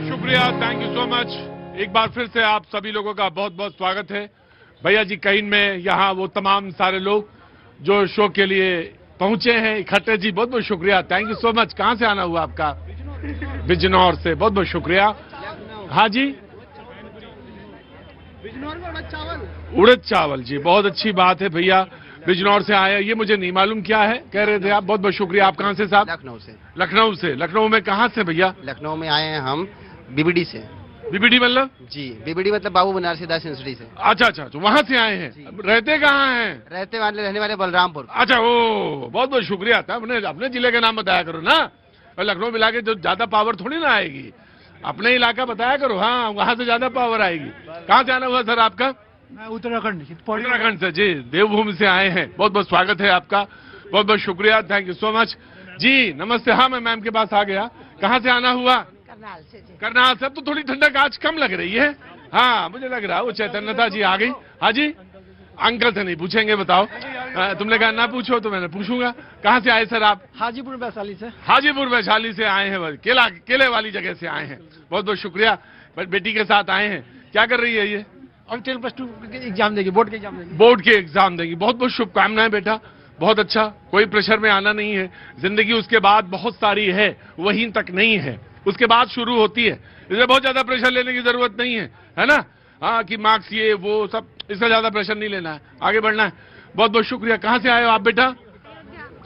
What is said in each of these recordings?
शुक्रिया, thank you so much. एक बार फिर से आप सभी लोगों का बहुत बहुत स्वागत है। भैया जी कहीं में यहाँ वो तमाम सारे लोग जो शो के लिए पहुंचे हैं इकट्ठे, जी बहुत बहुत शुक्रिया, थैंक यू सो मच। कहाँ से आना हुआ आपका? बिजनौर से, बहुत बहुत शुक्रिया। हाँ जी, बिजनौर में उड़द चावल। उड़द चावल, जी बहुत अच्छी बात है भैया, बिजनौर से आए, ये मुझे नहीं मालूम क्या है, कह रहे थे आप। बहुत बहुत शुक्रिया। आप कहाँ से साहब? लखनऊ से। लखनऊ से। लखनऊ में कहाँ से भैया? लखनऊ में आए हैं हम बीबीडी से। बीबीडी मतलब? जी, बीबीडी मतलब बाबू बनारसी दास यूनिवर्सिटी से। अच्छा अच्छा, तो वहाँ से आए हैं। रहते कहाँ हैं? रहने वाले बलरामपुर। अच्छा, ओ बहुत बहुत शुक्रिया था। अपने जिले का नाम बताया करो ना, और लखनऊ मिला के जो ज्यादा पावर थोड़ी ना आएगी, अपने इलाका बताया करो। हाँ, वहाँ से ज्यादा पावर आएगी। कहाँ से आना हुआ सर आपका? मैं उत्तराखंड से जी, देवभूमि से आए हैं। बहुत बहुत स्वागत है आपका, बहुत बहुत शुक्रिया, थैंक यू सो मच जी। नमस्ते। हाँ, मैं मैम के पास आ गया। कहाँ से आना हुआ? करनाल से जी। करनाल से। अब तो थोड़ी ठंडक आज कम लग रही है। हाँ, मुझे लग रहा है वो चैतन्यता जी आ गई। हाँ जी, अंकल से नहीं पूछेंगे, बताओ। तुमने कहा ना पूछो तो मैंने पूछूंगा। कहाँ से आए सर आप? हाजीपुर वैशाली से। हाजीपुर वैशाली से आए हैं, केले वाली जगह से आए हैं। बहुत बहुत शुक्रिया। बेटी के साथ आए हैं। क्या कर रही है ये? और 10+2 एग्जाम देगी, बोर्ड के एग्जाम देगी। बोर्ड के एग्जाम देगी। बहुत बहुत शुभकामनाएं बेटा, बहुत अच्छा। कोई प्रेशर में आना नहीं है। जिंदगी उसके बाद बहुत सारी है, वहीं तक नहीं है, उसके बाद शुरू होती है। इसलिए बहुत ज्यादा प्रेशर लेने की जरूरत नहीं है ना? हाँ, कि मार्क्स ये वो सब, इसका ज्यादा प्रेशर नहीं लेना है, आगे बढ़ना है। बहुत बहुत शुक्रिया। कहाँ से आए हो आप बेटा?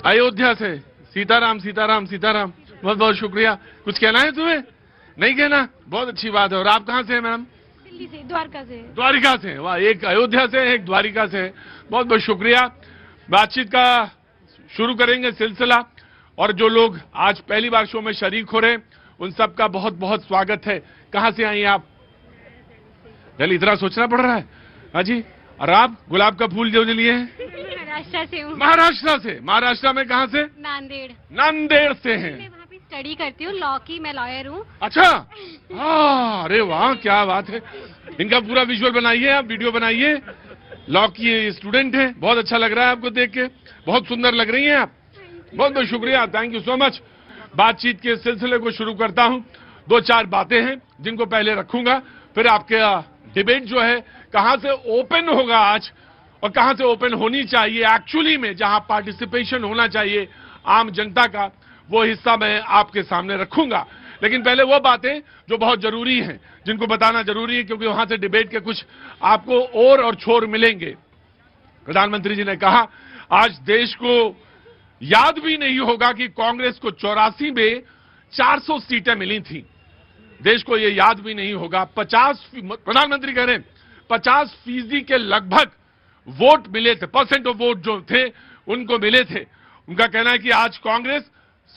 अयोध्या से। सीताराम सीताराम सीताराम, बहुत बहुत शुक्रिया। कुछ कहना है तुम्हें? नहीं कहना? बहुत अच्छी बात है। और आप कहाँ से हैं मैडम? दिल्ली से, द्वारका से। द्वारिका से। वाह, एक अयोध्या से, एक द्वारिका से। बहुत बहुत शुक्रिया। बातचीत का शुरू करेंगे सिलसिला, और जो लोग आज पहली बार शो में शरीक हो रहे हैं उन सबका बहुत बहुत स्वागत है। कहाँ से आई आप? दिल्ली। इतना सोचना पड़ रहा है? हाँ जी। और आप गुलाब का फूल जो लिए हैं? महाराष्ट्र से हूँ। महाराष्ट्र से। महाराष्ट्र में कहाँ से? नांदेड़। नांदेड़ से हैं। मैं वहाँ पे स्टडी करती हूँ, लॉ की, मैं लॉयर हूँ। अच्छा, हाँ, अरे वाह, क्या बात है। इनका पूरा विजुअल बनाइए, आप वीडियो बनाइए। लॉ की स्टूडेंट है, बहुत अच्छा लग रहा है आपको देख के, बहुत सुंदर लग रही हैं आप। बहुत बहुत शुक्रिया, थैंक यू सो मच। बातचीत के सिलसिले को शुरू करता हूं। दो चार बातें हैं जिनको पहले रखूंगा, फिर आपके डिबेट जो है कहां से ओपन होगा आज, और कहां से ओपन होनी चाहिए एक्चुअली में, जहां पार्टिसिपेशन होना चाहिए आम जनता का, वो हिस्सा मैं आपके सामने रखूंगा। लेकिन पहले वो बातें जो बहुत जरूरी हैं, जिनको बताना जरूरी है, क्योंकि वहां से डिबेट के कुछ आपको और छोर मिलेंगे। प्रधानमंत्री जी ने कहा, आज देश को याद भी नहीं होगा कि कांग्रेस को 84 में 400 सीटें मिली थी। देश को यह याद भी नहीं होगा। प्रधानमंत्री कह रहे हैं 50% के लगभग वोट मिले थे, परसेंट ऑफ वोट जो थे उनको मिले थे। उनका कहना है कि आज कांग्रेस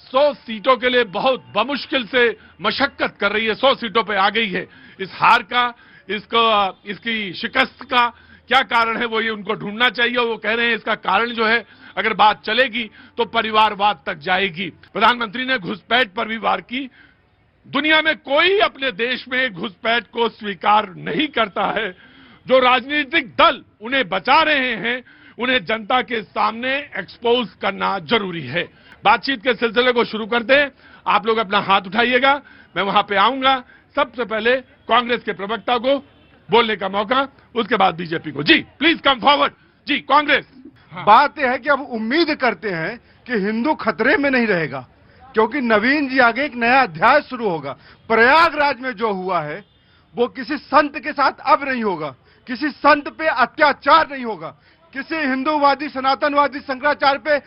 100 सीटों के लिए बहुत बमुश्किल से मशक्कत कर रही है, 100 सीटों पे आ गई है। इस हार का, इसकी शिकस्त का क्या कारण है, वो ये उनको ढूंढना चाहिए। वो कह रहे हैं इसका कारण जो है, अगर बात चलेगी तो परिवारवाद तक जाएगी। प्रधानमंत्री ने घुसपैठ पर भी वार की। दुनिया में कोई अपने देश में घुसपैठ को स्वीकार नहीं करता है। जो राजनीतिक दल उन्हें बचा रहे हैं, उन्हें जनता के सामने एक्सपोज करना जरूरी है। बातचीत के सिलसिले को शुरू करते हैं। आप लोग अपना हाथ उठाइएगा, मैं वहां पे आऊंगा। सबसे पहले कांग्रेस के प्रवक्ता को बोलने का मौका, उसके बाद बीजेपी को। जी please come forward. Ji Congress. बात यह है कि अब उम्मीद करते हैं कि हिंदू खतरे में नहीं रहेगा, क्योंकि नवीन जी आगे एक नया अध्याय शुरू होगा। प्रयागराज में जो हुआ है वो किसी संत के साथ अब नहीं होगा, किसी संत पे अत्याचार नहीं होगा, किसी हिंदूवादी सनातनवादी शंकराचार्य पे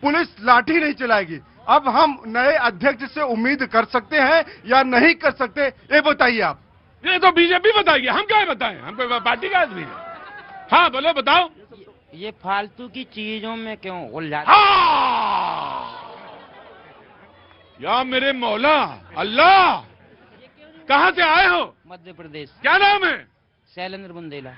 पुलिस लाठी नहीं चलाएगी। अब हम नए अध्यक्ष से उम्मीद कर सकते हैं या नहीं कर सकते, ये बताइए आप। ये तो बीजेपी बताइए, हम क्या बताएं, हम कोई पार्टी का आदमी है। हाँ बोलो, बताओ। ये फालतू की चीजों में क्यों उलझा? हाँ, या मेरे मौला अल्लाह। कहाँ से आए हो? मध्य प्रदेश। क्या नाम है? शैलेंद्र बुंदेला।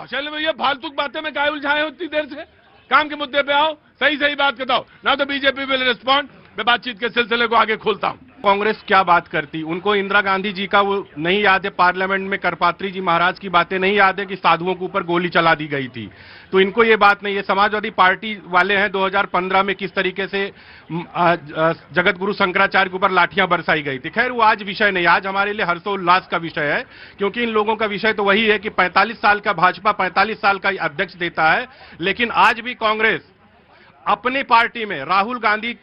शैलेंद्र, ये फालतू बातें में काय उलझाए हो इतनी देर से? काम के मुद्दे पे आओ, सही सही बात बताओ ना। तो बीजेपी विल रिस्पॉन्ड। मैं बातचीत के सिलसिले को आगे खोलता हूं। कांग्रेस क्या बात करती। उनको इंदिरा गांधी जी का वो नहीं याद है, पार्लियामेंट में करपात्री जी महाराज की बातें नहीं याद है कि साधुओं के ऊपर गोली चला दी गई थी। तो इनको ये बात नहीं है। समाजवादी पार्टी वाले हैं 2015 में किस तरीके से जगत गुरु शंकराचार्य के ऊपर लाठियां बरसाई गई थी। खैर वो आज विषय नहीं, आज हमारे लिए हर्षोल्लास का विषय है, क्योंकि इन लोगों का विषय तो वही है कि 45 साल का भाजपा 45 साल का अध्यक्ष देता है, लेकिन आज भी कांग्रेस अपनी पार्टी में राहुल गांधी,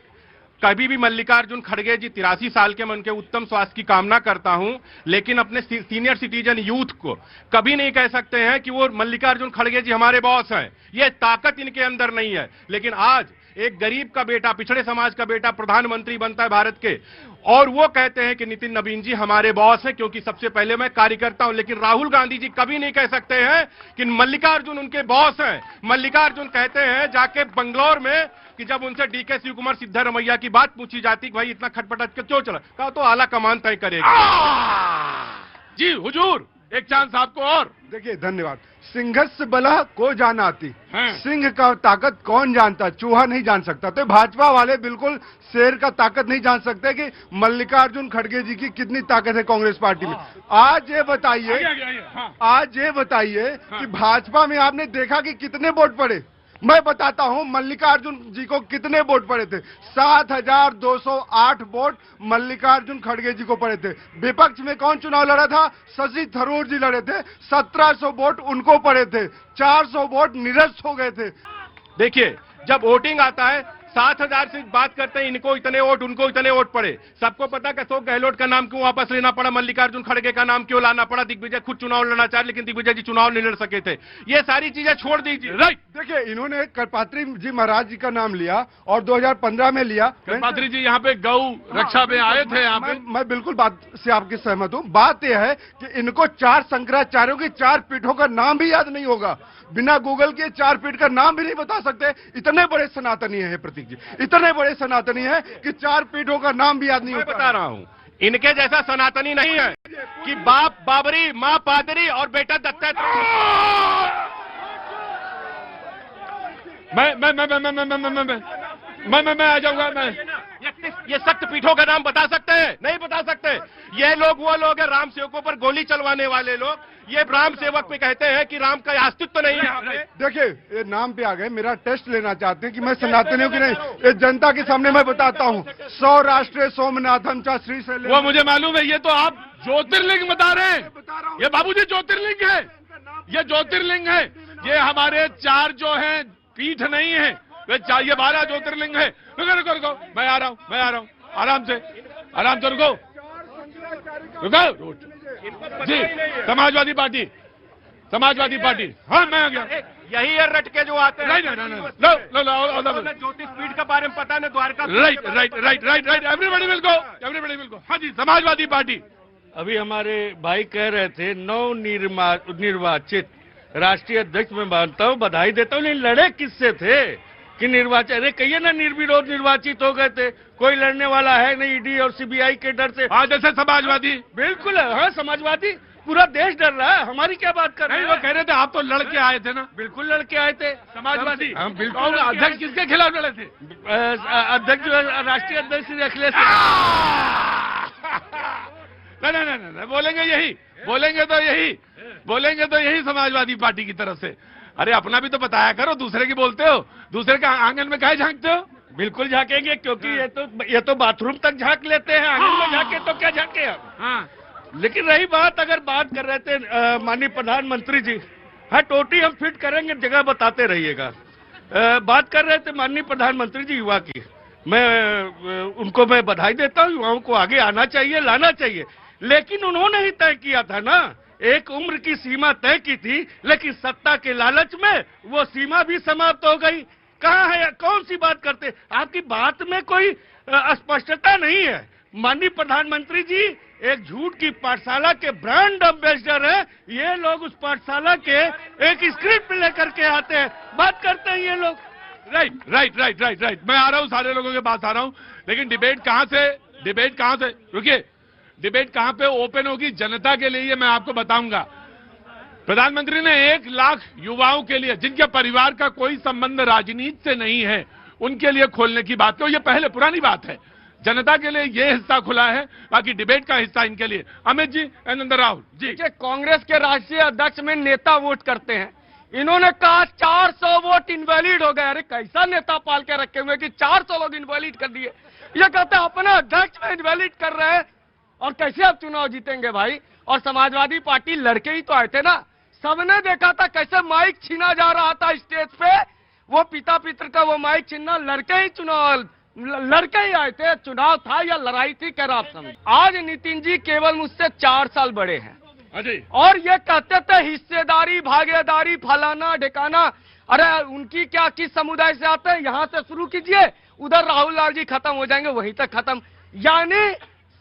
कभी भी मल्लिकार्जुन खड़गे जी 83 साल के, मैं उनके उत्तम स्वास्थ्य की कामना करता हूं, लेकिन अपने सीनियर सिटीजन यूथ को कभी नहीं कह सकते हैं कि वो मल्लिकार्जुन खड़गे जी हमारे बॉस हैं। ये ताकत इनके अंदर नहीं है। लेकिन आज एक गरीब का बेटा, पिछड़े समाज का बेटा प्रधानमंत्री बनता है भारत के, और वो कहते हैं कि नितिन नवीन जी हमारे बॉस हैं, क्योंकि सबसे पहले मैं कार्यकर्ता हूं। लेकिन राहुल गांधी जी कभी नहीं कह सकते हैं कि मल्लिकार्जुन उनके बॉस हैं। मल्लिकार्जुन कहते हैं जाके बंगलौर में कि जब उनसे डीके शिव कुमार सिद्धारमैया की बात पूछी जाती कि भाई इतना खटपट क्यों चला, कहा तो आला कमान तय करेगा। जी हुजूर, एक चांस आपको और। देखिए, धन्यवाद। सिंहस्स बलह को जानाती, हाँ। सिंह का ताकत कौन जानता, चूहा नहीं जान सकता। तो भाजपा वाले बिल्कुल शेर का ताकत नहीं जान सकते कि मल्लिकार्जुन खड़गे जी की कितनी ताकत है कांग्रेस पार्टी में। आज ये बताइए, आज ये बताइए कि भाजपा में आपने देखा कि कितने वोट पड़े। मैं बताता हूं मल्लिकार्जुन जी को कितने वोट पड़े थे। 7208 वोट मल्लिकार्जुन खड़गे जी को पड़े थे। विपक्ष में कौन चुनाव लड़ा था? शशि थरूर जी लड़े थे, 1700 वोट उनको पड़े थे, 400 वोट निरस्त हो गए थे। देखिए, जब वोटिंग आता है 7000 से बात करते हैं, इनको इतने वोट उनको इतने वोट पड़े। सबको पता कि अशोक गहलोत का नाम क्यों वापस लेना पड़ा, मल्लिकार्जुन खड़गे का नाम क्यों लाना पड़ा। दिग्विजय खुद चुनाव लड़ना चाहे, लेकिन दिग्विजय जी चुनाव नहीं लड़ सके थे। ये सारी चीजें छोड़ दीजिए। राइट, देखिए, इन्होंने करपात्री जी महाराज जी का नाम लिया और 2015 में लिया। करपात्री जी यहाँ पे गौ रक्षा में आए थे। यहाँ पे मैं बिल्कुल बात से आपकी सहमत हूँ। बात यह है कि इनको 4 शंकराचार्यों की 4 पीठों का नाम भी याद नहीं होगा। बिना गूगल के 4 पीठ का नाम भी नहीं बता सकते। इतने बड़े सनातनी है प्रतीक जी, इतने बड़े सनातनी है कि 4 पीठों का नाम भी याद नहीं होता। मैं बता रहा हूँ, इनके जैसा सनातनी नहीं है कि बाप बाबरी, माँ पादरी और बेटा दत्तात्रेय। मैं आ जाऊंगा। मैं ये सख्त पीठों का नाम बता सकते हैं? नहीं बता सकते। ये लोग वो लोग हैं राम सेवकों पर गोली चलवाने वाले लोग। ये राम सेवक पे कहते हैं कि राम का अस्तित्व नहीं है यहाँ पे। देखिए, ये नाम पे आ गए, मेरा टेस्ट लेना चाहते हैं कि मैं सनातनी हूँ कि नहीं। ये जनता के सामने मैं बताता हूँ। सौराष्ट्र सोमनाथम चा श्री शैलेश, वो मुझे मालूम है। ये तो आप ज्योतिर्लिंग बता रहे हैं। ये बाबूजी ज्योतिर्लिंग है, ये ज्योतिर्लिंग है। ये हमारे 4 जो हैं पीठ नहीं है, ये 12 ज्योतिर्लिंग है। रुको रुको रुको, मैं आ रहा हूँ। आराम से रुको जी। समाजवादी पार्टी, हाँ मैं आ गया। यही है रट के जो आते हैं। नहीं, ज्योतिष पीठ के बारे में पता नहीं, Dwarka. Right, everybody will go. हाँ जी, समाजवादी पार्टी। अभी हमारे भाई कह रहे थे निर्वाचित राष्ट्रीय अध्यक्ष में मानता हूँ, बधाई देता हूँ, लेकिन लड़े किससे थे कि निर्वाचित? अरे कहिए ना, निर्विरोध निर्वाचित हो गए थे, कोई लड़ने वाला है नहीं ईडी और सीबीआई के डर से। हाँ, जैसे समाजवादी। बिल्कुल, हाँ समाजवादी, पूरा देश डर रहा है। हमारी क्या बात कर रहे हैं? वो कह रहे थे आप तो लड़के आए थे ना। बिल्कुल लड़के आए थे समाजवादी। हम बिल्कुल। अध्यक्ष किसके खिलाफ लड़े थे? अध्यक्ष राष्ट्रीय अध्यक्ष श्री अखिलेश। नहीं, बोलेंगे तो यही समाजवादी पार्टी की तरफ से। अरे अपना भी तो बताया करो, दूसरे की बोलते हो, दूसरे के आंगन में काहे झांकते हो? बिल्कुल झांकेंगे, क्योंकि ये तो बाथरूम तक झांक लेते हैं, आंगन में झांके तो क्या झांके हम। हाँ। लेकिन रही बात, अगर बात कर रहे थे माननीय प्रधानमंत्री जी, हाँ टोटी हम फिट करेंगे, जगह बताते रहिएगा। बात कर रहे थे माननीय प्रधानमंत्री जी युवा की, उनको मैं बधाई देता हूँ। युवाओं को आगे आना चाहिए, लाना चाहिए, लेकिन उन्होंने ही तय किया था ना, एक उम्र की सीमा तय की थी, लेकिन सत्ता के लालच में वो सीमा भी समाप्त हो गई। कहाँ है, कौन सी बात करते? आपकी बात में कोई स्पष्टता नहीं है। माननीय प्रधानमंत्री जी एक झूठ की पाठशाला के ब्रांड एम्बेसडर हैं। ये लोग उस पाठशाला के एक स्क्रिप्ट लेकर के आते हैं, बात करते हैं ये लोग। राइट, मैं आ रहा हूँ, सारे लोगों के पास आ रहा हूँ। लेकिन डिबेट कहाँ से रुकिए, डिबेट कहाँ पे ओपन होगी जनता के लिए, मैं आपको बताऊंगा। प्रधानमंत्री ने 1 लाख युवाओं के लिए, जिनके परिवार का कोई संबंध राजनीति से नहीं है, उनके लिए खोलने की बात की। ये पहले पुरानी बात है, जनता के लिए ये हिस्सा खुला है, बाकी डिबेट का हिस्सा इनके लिए। अमित जी एंड नंदन राहुल जी। देखिए, कांग्रेस के राष्ट्रीय अध्यक्ष में नेता वोट करते हैं। इन्होंने कहा 400 वोट इनवैलिड हो गए। अरे कैसा नेता पाल के रखे हुए कि 400 लोग इनवैलिड कर दिए। ये कहते हैं अपने अध्यक्ष में इनवैलिड कर रहे हैं, और कैसे आप चुनाव जीतेंगे भाई। और समाजवादी पार्टी लड़के ही तो आए थे ना, सबने देखा था कैसे माइक छीना जा रहा था स्टेज पे। वो पिता पितर का वो माइक छीनना, लड़के ही चुनाव, लड़के ही आए थे। चुनाव था या लड़ाई थी, कह रहा आप समझ। आज नितिन जी केवल मुझसे 4 साल बड़े हैं, और ये कहते थे हिस्सेदारी, भागीदारी, फलाना ढिकाना। अरे उनकी क्या, किस समुदाय से आते हैं, यहाँ से शुरू कीजिए, उधर राहुल लाल जी खत्म हो जाएंगे, वहीं तक खत्म। यानी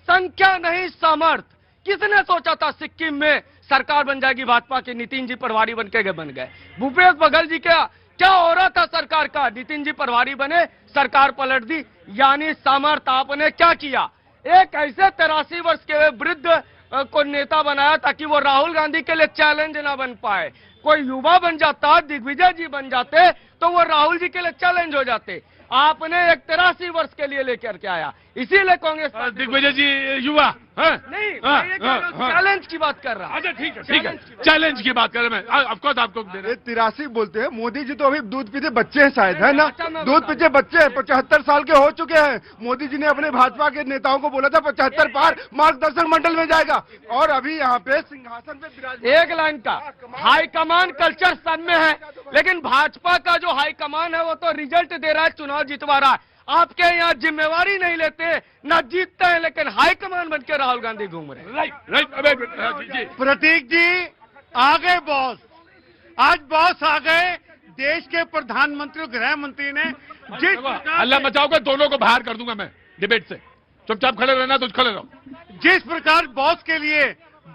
संख्या नहीं सामर्थ। किसने सोचा था सिक्किम में सरकार बन जाएगी भाजपा की, नितिन जी प्रभारी बन गए। भूपेश बघेल जी क्या हो रहा था सरकार का, नितिन जी प्रभारी बने, सरकार पलट दी। यानी सामर्थ्य आपने क्या किया, एक ऐसे 83 वर्ष के वृद्ध को नेता बनाया ताकि वो राहुल गांधी के लिए चैलेंज ना बन पाए। कोई युवा बन जाता, दिग्विजय जी बन जाते, तो वो राहुल जी के लिए चैलेंज हो जाते। आपने एक 83 वर्ष के लिए लेकर के आया, इसीलिए कांग्रेस। दिग्विजय जी युवा नहीं, चैलेंज की बात कर रहा हूं। अच्छा ठीक है, चैलेंज की बात कर रहे हैं। ऑफकोर्स आपको दे रहे हैं। 83 बोलते हैं, मोदी जी तो अभी दूध पीते बच्चे हैं शायद, है ना, दूध पीते बच्चे हैं, 75 साल के हो चुके हैं। मोदी जी ने अपने भाजपा के नेताओं को बोला था 75 पार मार्गदर्शन मंडल में जाएगा, और अभी यहाँ पे सिंहासन पे विराजमान। एक लाइन का हाईकमान कल्चर सन में है, लेकिन भाजपा का जो हाईकमान है वो तो रिजल्ट दे रहा है, चुनाव जितवा रहा है। आपके यहाँ जिम्मेवारी नहीं लेते, न जीतते हैं, लेकिन हाईकमान बन के राहुल गांधी घूम रहे हैं। राइट। प्रतीक जी आ गए बॉस, आज बॉस आ गए। देश के प्रधानमंत्री, गृह मंत्री ने जिस अल्लाह बचाओगे, दोनों को बाहर कर दूंगा मैं डिबेट से। चुपचाप खड़े रहना तो खड़े रहो। जिस प्रकार बॉस के लिए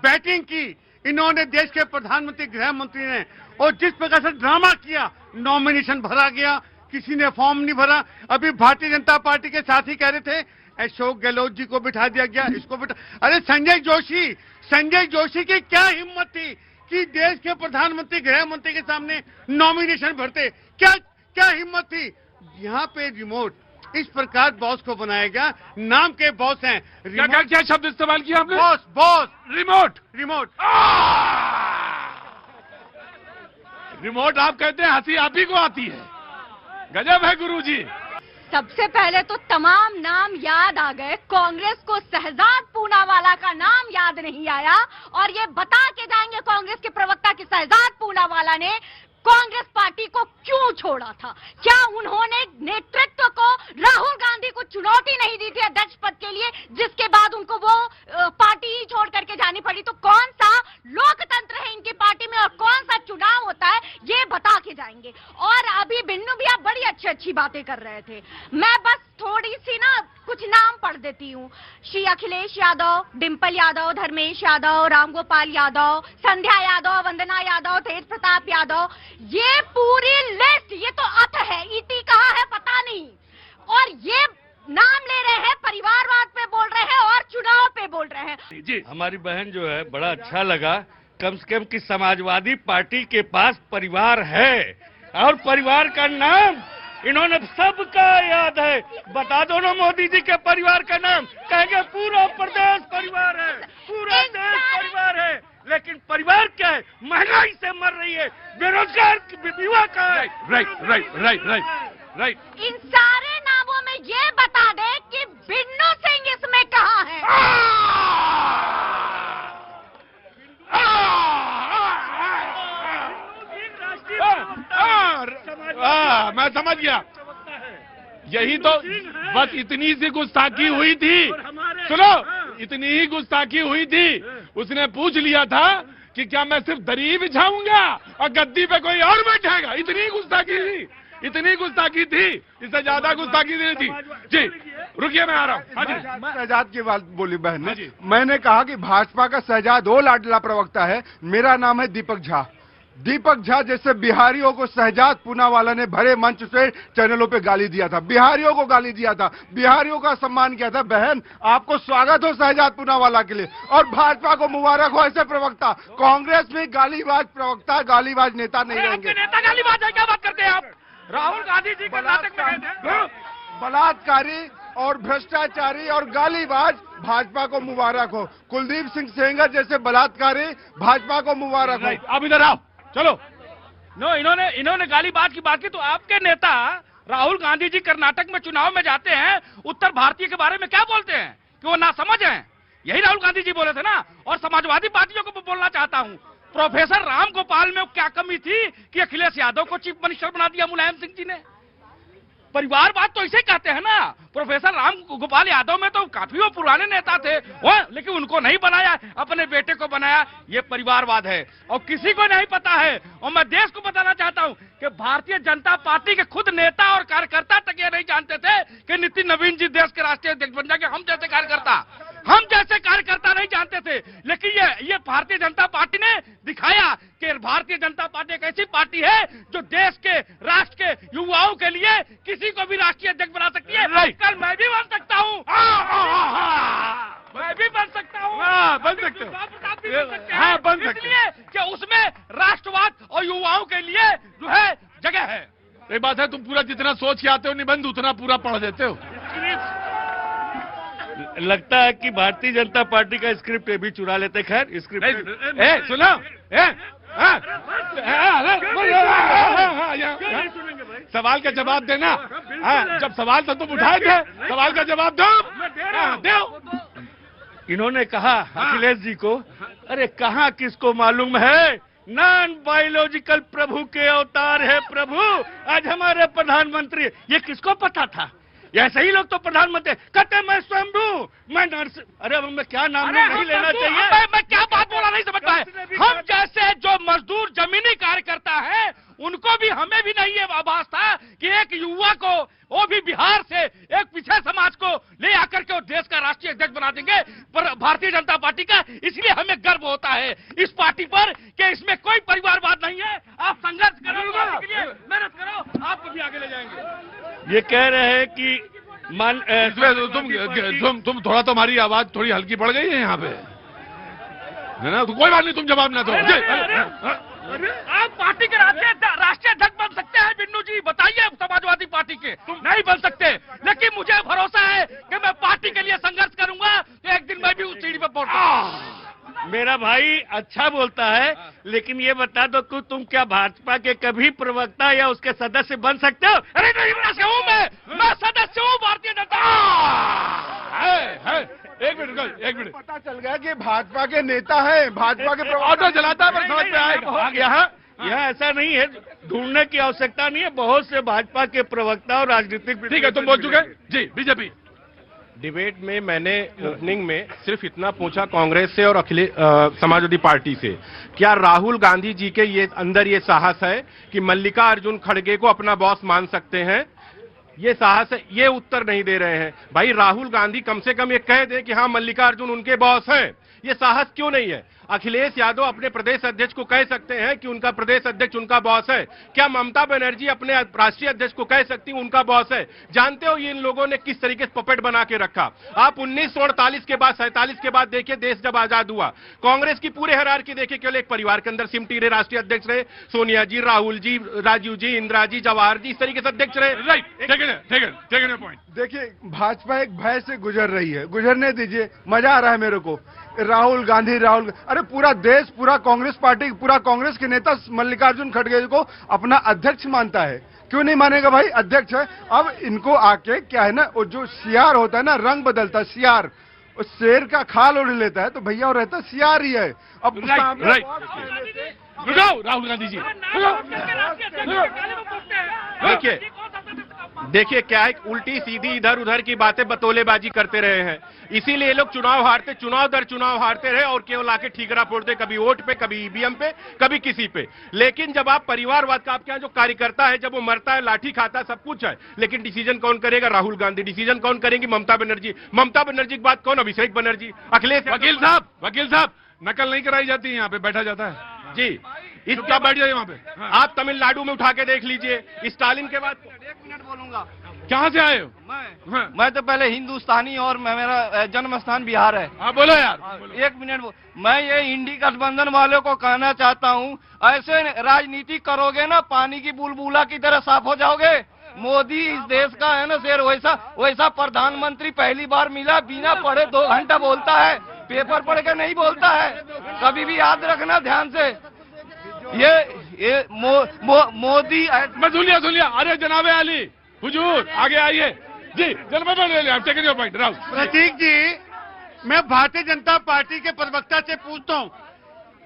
बैटिंग की इन्होंने देश के प्रधानमंत्री, गृह मंत्री ने, और जिस प्रकार से ड्रामा किया, नॉमिनेशन भरा गया, किसी ने फॉर्म नहीं भरा। अभी भारतीय जनता पार्टी के साथी कह रहे थे अशोक गहलोत जी को बिठा दिया गया, इसको बिठा। अरे संजय जोशी की क्या हिम्मत थी कि देश के प्रधानमंत्री, गृह मंत्री के सामने नॉमिनेशन भरते, क्या हिम्मत थी। यहाँ पे रिमोट इस प्रकार बॉस को बनाया गया, नाम के बॉस हैं। क्या शब्द इस्तेमाल किया आपने? Boss remote. रिमोट आप कहते हैं, हंसी आप ही को आती है। गजब है गुरुजी। सबसे पहले तो तमाम नाम याद आ गए, कांग्रेस को शहजाद पूनावाला का नाम याद नहीं आया। और ये बता के जाएंगे कांग्रेस के प्रवक्ता कि शहजाद पूनावाला ने कांग्रेस पार्टी को क्यों छोड़ा था। क्या उन्होंने नेतृत्व को, राहुल गांधी को चुनौती नहीं दी थी अध्यक्ष पद के लिए, जिसके बाद उनको वो पार्टी ही छोड़ करके जानी पड़ी। तो कौन सा लोकतंत्र है इनकी पार्टी में और कौन सा चुनाव होता है, ये बता के जाएंगे। और अभी बिन्नू भी आप बड़ी अच्छी बातें कर रहे थे, मैं बस थोड़ी सी ना कुछ नाम पढ़ देती हूँ। श्री अखिलेश यादव, डिंपल यादव, धर्मेश यादव, रामगोपाल यादव, संध्या यादव, वंदना यादव, तेज प्रताप यादव, ये पूरी लिस्ट, ये तो अथ है, ईटी कहाँ है पता नहीं। और ये नाम ले रहे हैं, परिवारवाद पे बोल रहे हैं और चुनाव पे बोल रहे हैं। जी, हमारी बहन जो है, बड़ा अच्छा लगा कम से कम कि समाजवादी पार्टी के पास परिवार है, और परिवार का नाम इन्होंने सबका याद है। बता दो ना मोदी जी के परिवार का नाम, कहेंगे पूरा प्रदेश परिवार है, पूरा देश परिवार है। लेकिन परिवार क्या है, महंगाई से मर रही है, बेरोजगार युवा का है। राइट। इन सारे नामों में ये बता दे कि बिन्नू सिंह इसमें कहाँ है। मैं समझ गया, यही तो बस इतनी सी गुस्ताखी हुई थी। सुनो, इतनी ही गुस्ताखी हुई थी, उसने पूछ लिया था कि क्या मैं सिर्फ दरी बिछाऊंगा और गद्दी पे कोई और बैठेगा। इतनी गुस्ताखी थी, इतनी गुस्ताखी थी, इससे ज्यादा गुस्ताखी नहीं थी। जी रुकिए, मैं आ रहा हूँ। शहजाद की बात बोली बहन ने, मैंने कहा कि भाजपा का शहजाद वो लाडला प्रवक्ता है, मेरा नाम है दीपक झा। दीपक झा जैसे बिहारियों को शहजाद पूनावाला ने भरे मंच से चैनलों पे गाली दिया था, बिहारियों को गाली दिया था, बिहारियों का सम्मान किया था। बहन, आपको स्वागत हो शहजाद पूनावाला के लिए, और भाजपा को मुबारक हो ऐसे प्रवक्ता। कांग्रेस में गालीबाज प्रवक्ता, गालीबाज नेता नहीं रहेंगे। नेता गालीबाज है, क्या बात करते हैं आप? राहुल गांधी जी कर्नाटक में गए थे, बलात्कारी और भ्रष्टाचारी और गालीबाज भाजपा को मुबारक हो। कुलदीप सिंह सेंगर जैसे बलात्कारी भाजपा को मुबारक हो। आप इधर आओ, चलो। नो, इन्होंने गालीबाज की बात की, तो आपके नेता राहुल गांधी जी कर्नाटक में चुनाव में जाते हैं, उत्तर भारतीय के बारे में क्या बोलते हैं कि वो नासमझ हैं? यही राहुल गांधी जी बोले थे ना। और समाजवादी पार्टियों को बोलना चाहता हूं, प्रोफेसर राम गोपाल में क्या कमी थी कि अखिलेश यादव को चीफ मिनिस्टर बना दिया मुलायम सिंह जी ने? परिवारवाद तो इसे कहते हैं ना। प्रोफेसर राम गोपाल यादव में तो काफी वो पुराने नेता थे वो, लेकिन उनको नहीं बनाया, अपने बेटे को बनाया। ये परिवारवाद है और किसी को नहीं पता है। और मैं देश को बताना चाहता हूं कि भारतीय जनता पार्टी के खुद नेता और कार्यकर्ता तक ये नहीं जानते थे कि नितिन नवीन जी देश के राष्ट्रीय अध्यक्ष बन जाएंगे। हम जैसे कार्यकर्ता नहीं जानते थे, लेकिन ये भारतीय जनता पार्टी ने दिखाया कि भारतीय जनता पार्टी एक ऐसी पार्टी है जो देश के, राष्ट्र के युवाओं के लिए किसी को भी राष्ट्रीय अध्यक्ष बना सकती है। कल मैं भी बन सकता हूँ, मैं भी बन सकता हूँ, बन सकते हो। प्रताप भी बन सकते हैं। हाँ, बन सकते हैं। इसलिए कि उसमें राष्ट्रवाद और युवाओं के लिए जो है जगह है। एक बात है, तुम पूरा जितना सोच के आते हो निबंध उतना पूरा पढ़ देते हो। लगता है कि भारतीय जनता पार्टी का स्क्रिप्ट ये भी चुरा लेते। खैर, स्क्रिप्ट सुनो, सवाल का जवाब देना। जब सवाल था तुम उठाए थे, सवाल का जवाब दो। इन्होंने कहा अखिलेश जी को, अरे कहाँ किसको मालूम है, नॉन बायोलॉजिकल प्रभु के अवतार है प्रभु, आज हमारे प्रधानमंत्री। ये किसको पता था? ऐसे ही लोग तो प्रधानमंत्री कहते मैं स्वयंभू, मैं नर्स। अरे मैं क्या नाम नहीं लेना चाहिए। मैं क्या बात बोला नहीं समझ पाए। हम जैसे जो मजदूर जमीनी कार्यकर्ता हैं, उनको भी, हमें भी नहीं ये आभास था कि एक युवा को, वो भी बिहार से, एक पिछड़े समाज को ले आकर के देश का राष्ट्रीय अध्यक्ष बना देंगे पर भारतीय जनता पार्टी का। इसलिए हमें गर्व होता है इस पार्टी पर कि इसमें कोई परिवारवाद नहीं है। आप संघर्ष करो, के लिए मेहनत करो, आपको भी आगे ले जाएंगे। ये कह रहे हैं कि तुम थोड़ा, तुम्हारी आवाज थोड़ी हल्की पड़ गई है यहाँ पे, है ना? तो कोई बात नहीं, तुम जवाब ना दो। आप पार्टी के राष्ट्रीय अध्यक्ष बन सकते हैं बिन्नू जी, बताइए समाजवादी पार्टी के। तुम नहीं बन सकते, लेकिन मुझे भरोसा है कि मैं पार्टी के लिए संघर्ष करूंगा तो एक दिन मैं भी उस सीढ़ी पर पहुंचूंगा। मेरा भाई अच्छा बोलता है, लेकिन ये बता दो कि तुम क्या भाजपा के कभी प्रवक्ता या उसके सदस्य बन सकते हो? अरे नहीं, मैं सदस्य हूँ भारतीय जनता। एक मिनट पता चल गया कि भाजपा के नेता है, भाजपा के ऑटो चलाता है, पर समझ में आएगा। यहाँ ऐसा नहीं है, ढूंढने की आवश्यकता नहीं है। बहुत से भाजपा के प्रवक्ता और राजनीतिक, ठीक है, तुम बोल चुके जी। बीजेपी डिबेट में मैंने ओपनिंग में सिर्फ इतना पूछा कांग्रेस से और समाजवादी पार्टी से, क्या राहुल गांधी जी के ये अंदर ये साहस है कि मल्लिकार्जुन खड़गे को अपना बॉस मान सकते हैं? ये साहस है, ये उत्तर नहीं दे रहे हैं। भाई राहुल गांधी कम से कम ये कह दे कि हाँ मल्लिकार्जुन उनके बॉस हैं। ये साहस क्यों नहीं है? अखिलेश यादव अपने प्रदेश अध्यक्ष को कह सकते हैं कि उनका प्रदेश अध्यक्ष उनका बॉस है। क्या ममता बनर्जी अपने राष्ट्रीय अध्यक्ष को कह सकती हैं उनका बॉस है? जानते हो ये इन लोगों ने किस तरीके से पपेट बना के रखा। आप 1948 के बाद 47 के बाद देखिए, देश जब आजाद हुआ, कांग्रेस की पूरे हायरार्की देखिए, केवल एक परिवार के अंदर सिमटी रहे राष्ट्रीय अध्यक्ष रहे, सोनिया जी, राहुल जी, राजीव जी, इंदिरा जी, जवाहर जी, इस तरीके से अध्यक्ष रहे। Right, point. देखिए, भाजपा एक भय से गुजर रही है, गुजरने दीजिए, मजा आ रहा है मेरे को। राहुल गांधी, अरे पूरा देश, पूरा कांग्रेस पार्टी, पूरा कांग्रेस के नेता मल्लिकार्जुन खड़गे को अपना अध्यक्ष मानता है। क्यों नहीं मानेगा भाई, अध्यक्ष है। अब इनको आके क्या है ना, वो जो सियार होता है ना, रंग बदलता है सियार, उस शेर का खाल ओढ़ लेता है, तो भैया वो रहता सियार ही है। अब राइट, राहुल गांधी जी देखिए क्या एक उल्टी सीधी इधर उधर की बातें बतौलेबाजी करते रहे हैं, इसीलिए लोग चुनाव दर चुनाव हारते रहे और केवल आके ठीकरा फोड़ते, कभी वोट पे, कभी ईवीएम पे, कभी किसी पे। लेकिन जब आप परिवारवाद का, आपके यहाँ जो कार्यकर्ता है, जब वो मरता है, लाठी खाता है, सब कुछ है, लेकिन डिसीजन कौन करेगा? राहुल गांधी। डिसीजन कौन करेंगी? ममता बनर्जी। ममता बनर्जी की बात कौन? अभिषेक बनर्जी। अखिलेश। वकील साहब नकल नहीं कराई जाती, यहाँ पे बैठा जाता है जी। इसका बैठ जाइए वहाँ पे। आप तमिलनाडु में उठा के देख लीजिए, स्टालिन के बाद। 1 मिनट बोलूंगा। कहाँ से आए हो? मैं तो पहले हिंदुस्तानी और मेरा जन्म स्थान बिहार है। हाँ बोलो यार। 1 मिनट मैं ये इंडी गठबंधन वालों को कहना चाहता हूँ, ऐसे राजनीति करोगे ना, पानी की बुलबुला की तरह साफ हो जाओगे। मोदी इस देश का है ना शेर, वैसा प्रधानमंत्री पहली बार मिला, बिना पढ़े 2 घंटा बोलता है, पेपर पढ़ के नहीं बोलता है। कभी भी याद रखना ध्यान से, ये मोदी सुनिए, अरे जनाबे अली हुजूर आगे आइए जी, पॉइंट राहुल। प्रतीक जी, मैं भारतीय जनता पार्टी के प्रवक्ता से पूछता हूं,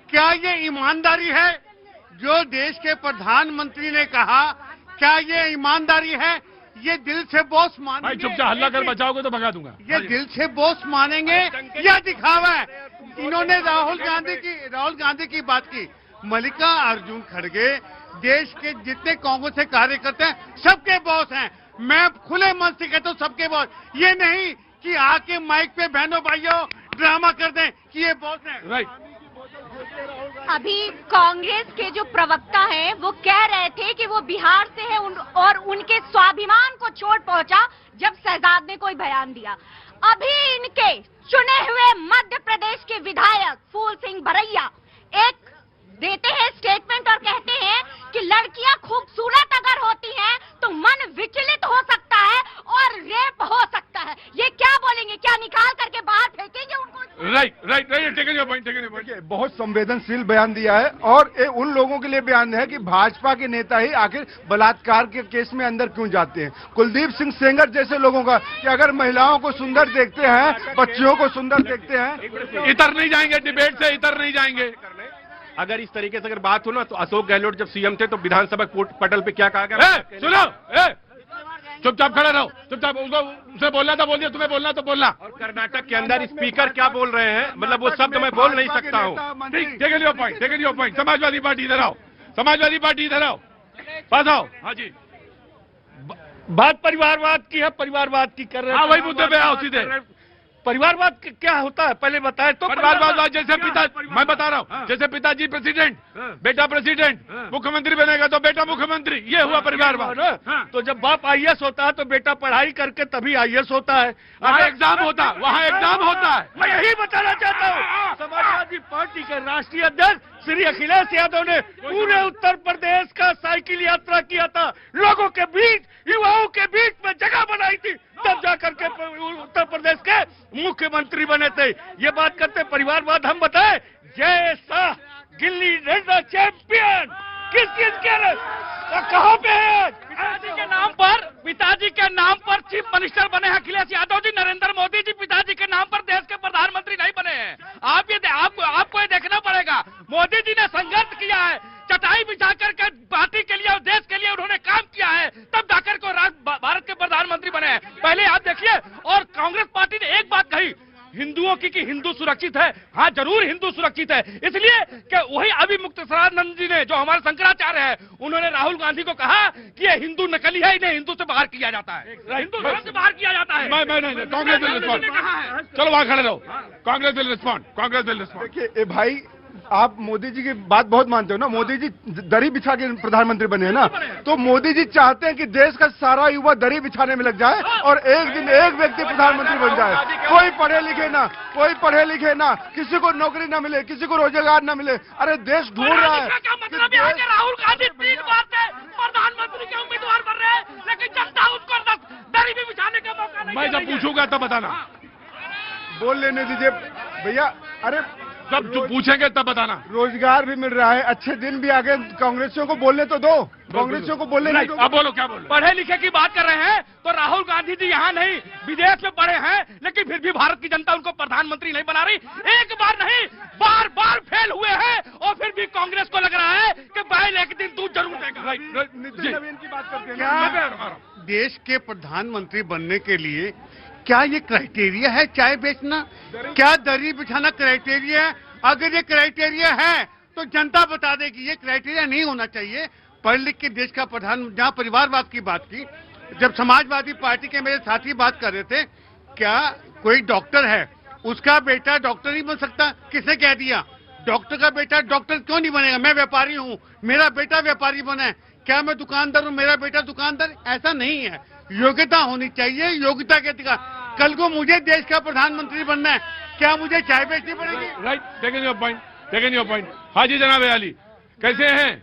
क्या ये ईमानदारी है जो देश के प्रधानमंत्री ने कहा? क्या ये ईमानदारी है? ये दिल से बॉस भाई मानेंगे? चुपचाप, हल्ला कर बचाओगे तो भगा दूंगा। ये दिल से बॉस मानेंगे या दिखावा है? इन्होंने राहुल गांधी की बात की। मल्लिका अर्जुन खड़गे देश के जितने कांग्रेस के कार्यकर्ता हैं सबके बॉस हैं। मैं खुले मन से कहता हूँ सबके बॉस, ये नहीं कि आके माइक पे बहनों भाइयों ड्रामा कर दें कि ये बॉस है। राइट। अभी कांग्रेस के जो प्रवक्ता हैं वो कह रहे थे कि वो बिहार से है और उनके स्वाभिमान को चोट पहुंचा जब शहजाद ने कोई बयान दिया। अभी इनके चुने हुए मध्य प्रदेश के विधायक फूल सिंह भरैया एक देते हैं स्टेटमेंट और कहते हैं कि लड़कियां खूबसूरत अगर होती हैं तो मन विचलित हो सकता है और रेप हो सकता है। ये क्या बोलेंगे? क्या निकाल करके बाहर फेंकेंगे उनको? Right, taken your point. बहुत संवेदनशील बयान दिया है और ये उन लोगों के लिए बयान है कि भाजपा के नेता ही आखिर बलात्कार के केस में अंदर क्यों जाते हैं। कुलदीप सिंह सेंगर जैसे लोगों का कि अगर महिलाओं को सुंदर देखते हैं, बच्चियों को सुंदर देखते हैं, इतर नहीं जाएंगे, डिबेट से इतर नहीं जाएंगे। अगर इस तरीके से अगर बात हो ना, तो अशोक गहलोत जब सीएम थे तो विधानसभा पटल पे क्या कहा गया? सुनो, चुपचाप खड़े रहो, चुपचाप। उसे बोलना था बोल दिया, तुम्हें बोलना तो बोलना। और कर्नाटक के अंदर स्पीकर क्या बोल रहे हैं, मतलब वो शब्द मैं बोल नहीं सकता हूँ। Taken your point. Samajwadi party इधर आओ, समाजवादी पार्टी इधर आओ, पास आओ। हाँ जी, बात परिवारवाद की है, परिवारवाद की कर रहे हैं। हाँ वही मुद्दे पे आओ सीधे। परिवारवाद क्या होता है पहले बताए तो। परिवारवाद जैसे पिता, मैं बता रहा हूँ, जैसे पिताजी प्रेसिडेंट, बेटा प्रेसिडेंट, मुख्यमंत्री बनेगा तो बेटा मुख्यमंत्री, ये हुआ परिवारवाद। तो जब बाप आईएएस होता है तो बेटा पढ़ाई करके तभी आईएएस होता है। वहाँ एग्जाम होता है, वहाँ एग्जाम होता है। मैं यही बताना चाहता हूँ, समाजवादी पार्टी के राष्ट्रीय अध्यक्ष श्री अखिलेश यादव ने पूरे उत्तर प्रदेश का साइकिल यात्रा किया था, लोगों के बीच, युवाओं के बीच में जगह बनाई थी, तब जाकर के उत्तर प्रदेश के मुख्यमंत्री बने थे। ये बात करते परिवारवाद हम बताए, जय शाह गिल्ली डंडा चैंपियन किस चीज के कहाँ पे है? पिताजी के नाम पर चीफ मिनिस्टर बने हैं अखिलेश यादव जी। नरेंद्र मोदी जी पिताजी के नाम पर देश के प्रधानमंत्री नहीं बने हैं। आपको ये देखना पड़ेगा, मोदी जी ने संघर्ष किया है, चटाई बिछा करके पार्टी के लिए और देश के लिए उन्होंने काम किया है, तब जाकर को भारत के प्रधानमंत्री बने हैं। पहले आप देखिए। और कांग्रेस पार्टी ने एक बात कही हिंदुओं की कि हिंदू सुरक्षित है। हाँ जरूर हिंदू सुरक्षित है, इसलिए कि वही अभी मुक्तेश्वरानंद जी ने, जो हमारे शंकराचार्य है, उन्होंने राहुल गांधी को कहा कि ये हिंदू नकली है, इन्हें हिंदू से बाहर किया जाता है, हिंदू धर्म से बाहर किया जाता है। नहीं, कांग्रेस विल रिस्पॉन्ड। चलो वहां खड़े रहो, कांग्रेस विल रिस्पॉन्ड। देखिए भाई, आप मोदी जी की बात बहुत मानते हो ना। मोदी जी दरी बिछा के प्रधानमंत्री बने हैं ना, तो मोदी जी चाहते हैं कि देश का सारा युवा दरी बिछाने में लग जाए और एक दिन एक व्यक्ति प्रधानमंत्री बन जाए। कोई पढ़े लिखे ना, किसी को नौकरी ना मिले, किसी को रोजगार ना मिले। अरे देश ढूंढ रहा है। मतलब है कि राहुल गांधी 3 बार से प्रधानमंत्री के उम्मीदवार बन रहे हैं, लेकिन जनता उसको दरी भी बिछाने का मौका नहीं। मैं जब पूछूंगा तब बताना। बोल लेने दीजिए भैया। अरे जब जो पूछेंगे तब बताना। रोजगार भी मिल रहा है, अच्छे दिन भी आ गए, कांग्रेसियों को बोलने तो दो। कांग्रेसियों को बोलने नहीं दो। अब बोलो, क्या बोलो? पढ़े लिखे की बात कर रहे हैं तो राहुल गांधी जी यहाँ नहीं, विदेश में पढ़े हैं, लेकिन फिर भी भारत की जनता उनको प्रधानमंत्री नहीं बना रही। एक बार नहीं, बार बार फेल हुए हैं और फिर भी कांग्रेस को लग रहा है कि बैल एक दिन दूध जरूर देगा। नितिन नवीन की बात करते हैं। क्या देश के प्रधानमंत्री बनने के लिए क्या ये क्राइटेरिया है चाय बेचना? क्या दरी बिछाना क्राइटेरिया है? अगर ये क्राइटेरिया है तो जनता बता देगी। ये क्राइटेरिया नहीं होना चाहिए। पढ़ लिख के देश का प्रधान, जहां परिवारवाद की बात की, जब समाजवादी पार्टी के मेरे साथी बात कर रहे थे, क्या कोई डॉक्टर है उसका बेटा डॉक्टर नहीं बन सकता? किसे कह दिया? डॉक्टर का बेटा डॉक्टर क्यों नहीं बनेगा? मैं व्यापारी हूँ, मेरा बेटा व्यापारी बना है, क्या मैं दुकानदार हूँ, मेरा बेटा दुकानदार? ऐसा नहीं है। योग्यता होनी चाहिए, योग्यता के अधिकार। कल को मुझे देश का प्रधानमंत्री बनना है, क्या मुझे चाय बेचनी पड़ेगी? Right, taken your point. हाँ जी जनाब अली, कैसे हैं?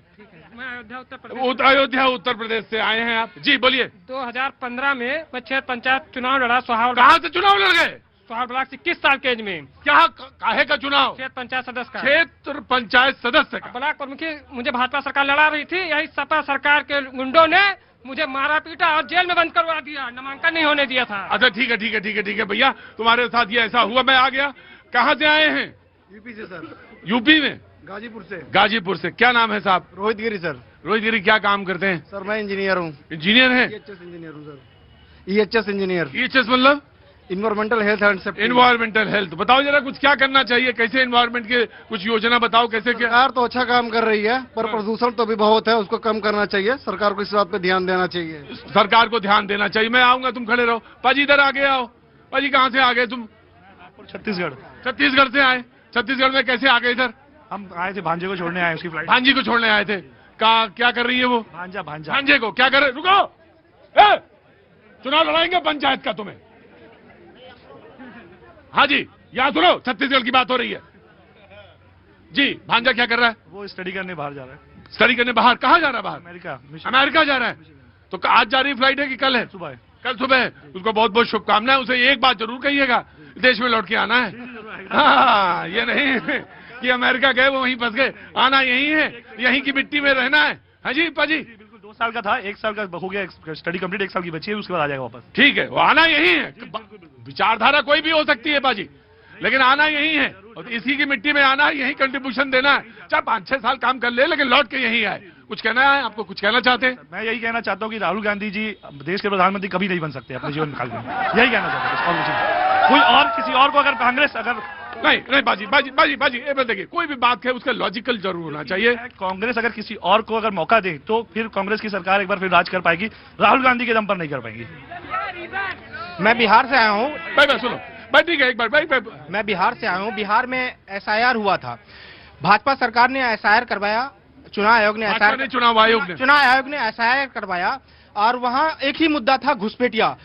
मैं अयोध्या उत्तर प्रदेश से आए हैं आप? जी बोलिए। 2015 में मैं क्षेत्र पंचायत चुनाव लड़ा सोहावल। कहाँ से चुनाव लड़ गए? सोहावल ब्लॉक से 21 साल के एज में। क्या काहे का चुनाव? क्षेत्र पंचायत सदस्य का। क्षेत्र पंचायत सदस्य का। ब्लॉक प्रमुखी मुझे भाजपा सरकार लड़ा रही थी, यही सपा सरकार के गुंडों ने मुझे मारा पीटा और जेल में बंद करवा दिया, नामांकन नहीं होने दिया था। अच्छा ठीक है ठीक है ठीक है ठीक है भैया, तुम्हारे साथ ये ऐसा हुआ, मैं आ गया। कहाँ से आए हैं? यूपी से सर। यूपी में? गाजीपुर से। गाजीपुर से। क्या नाम है साहब? रोहित गिरी सर। रोहित गिरी, क्या काम करते हैं? सर मैं इंजीनियर हूँ। इंजीनियर हैं? EHS इंजीनियर हूँ सर। EHS engineer. EHS मतलब? Environmental health and safety. Environmental health. बताओ जरा कुछ क्या करना चाहिए, कैसे इन्वायरमेंट के कुछ योजना बताओ, कैसे क्या? सरकार तो अच्छा काम कर रही है, पर प्रदूषण तो भी बहुत है, उसको कम करना चाहिए। सरकार को इस बात पे ध्यान देना चाहिए। सरकार को ध्यान देना चाहिए। मैं आऊंगा, तुम खड़े रहो। पाजी इधर आगे आओ। पाजी कहाँ से आ गए तुम? छत्तीसगढ़। छत्तीसगढ़ से आए? छत्तीसगढ़ में कैसे आ गए इधर? हम आए थे, भांजे को छोड़ने आए, उसकी फ्लाइट। भांजी को छोड़ने आए थे? क्या कर रही है वो? भांजा। भांजे को क्या कर रहे? रुको, चुनाव लड़ाएंगे पंचायत का तुम्हें। हाँ जी, यहाँ सुनो, छत्तीसगढ़ की बात हो रही है जी। भांजा क्या कर रहा है? वो स्टडी करने बाहर जा रहा है। स्टडी करने बाहर? कहाँ जा रहा है बाहर? अमेरिका। अमेरिका जा रहा है। तो आज जा रही फ्लाइट है कि कल है? सुबह। कल सुबह है। उसको बहुत बहुत शुभकामनाएं। उसे एक बात जरूर कहिएगा, देश में लौट के आना है। हाँ, ये नहीं कि अमेरिका गए वो वहीं फंस गए, आना यही है, यहीं की मिट्टी में रहना है। हाँ जी पाजी। 2 साल का था, 1 साल का हो गया स्टडी कंप्लीट, 1 साल की बची है, उसके बाद आ जाएगा वापस। ठीक है, वो आना यही है। विचारधारा कोई भी हो सकती है पाजी, लेकिन आना यही है और इसी की मिट्टी में आना है, यही कंट्रीब्यूशन देना है। चाहे 5-6 साल काम कर ले, लेकिन लौट के यही आए। कुछ कहना है आपको? कुछ कहना चाहते हैं? मैं यही कहना चाहता हूँ कि राहुल गांधी जी देश के प्रधानमंत्री कभी नहीं बन सकते अपने जीवन काल में। यही कहना चाहता हूँ। कोई और किसी और को अगर कांग्रेस नहीं बाजी देखिए, कोई भी बात है उसका लॉजिकल जरूर होना चाहिए। कांग्रेस अगर किसी और को अगर मौका दे तो फिर कांग्रेस की सरकार एक बार फिर राज कर पाएगी, राहुल गांधी के दम पर नहीं कर पाएगी। मैं बिहार से आया हूँ। भाई सुनो भाई, ठीक है, एक बार भाई मैं बिहार से आया हूँ। बिहार में SIR हुआ था, भाजपा सरकार ने SIR करवाया, चुनाव आयोग ने चुनाव आयोग ने SIR करवाया और वहाँ एक ही मुद्दा था, घुसपैठिया।